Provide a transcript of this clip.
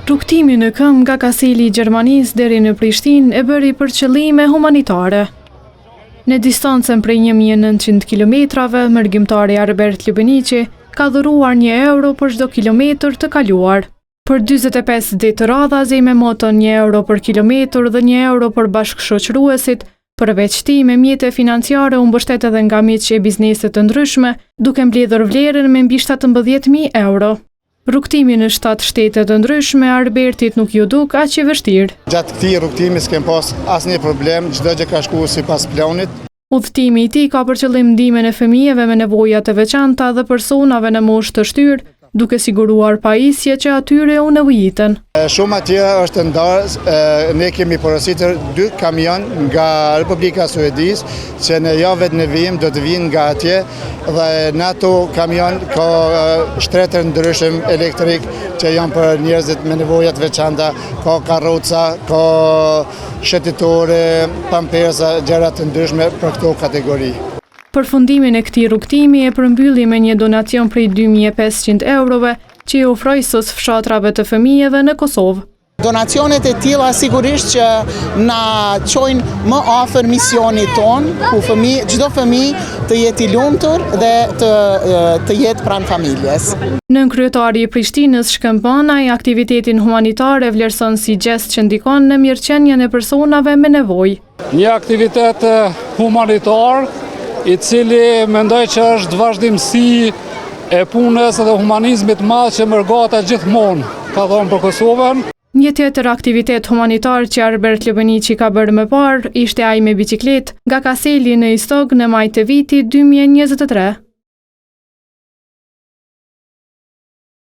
Rrugtimi në këmbë nga Kaseli i Gjermanisë deri në Prishtinë e bëri për qëllime humanitare. Në distancën prej 1900 kilometrave, mërgjimtari Arbert Lubeniqi ka dhuruar €1 për çdo kilometër të kaluar. Për 45 ditë të radha, zej me moton €1 për kilometër dhe €1 për bashkëshoqëruesit. Përveç këtij, me mjete financiare u mbështet edhe nga miq e bizneset të ndryshme, duke mbledhur vlerën me mbi €17.000. Rrugtimi në 7 shtete të ndryshme, Arbertit nuk ju duk aq i vështirë. Gjatë këtij rrugtimi s'kem pas asnjë problem, çdo gjë ka shkuar sipas planit. Udhëtimi i tij ka për qëllim ndihmën e fëmijëve me nevoja të veçanta dhe personave në moshë të shtyrë, duke siguruar pajisje që atyre u nevojiten. Shumë atje është ndarë, ne kemi porositur 2 kamion nga Republika Suedisë që në javët në vijim do të vinë nga atje dhe në ato kamion ka shtretër ndryshëm elektrik që janë për njerëzit me nevoja të veçanta, ka karroca, ka shëtitore, pampersa, gjëra të ndryshme për këto kategori. Përfundimin e këtij rrugtimi e përmbylli me një donacion prej €2500 që i ofroi SOS fshatrave të fëmijëve në Kosovë. Donacionet e tilla sigurisht që na çojnë më afër misionit ton, ku çdo fëmijë të jetë i lumtur dhe të jetë pranë familjes. Nën kryetari i Prishtinës shkëmbënai aktivitetin humanitar e vlerëson si gjest që ndikon në mirëqenien e personave me nevojë. Një aktivitet humanitar i cili mendoj që është vazhdimsi e punës dhe humanizmit madh që mërgata gjithmonë ka dhënë për Kosovën. Një tjetër aktivitet humanitar që Arbert Lubeniqi ka bërë më parë ishte ai me biçikletë nga Kaseli në Istog në maj të vitit 2023.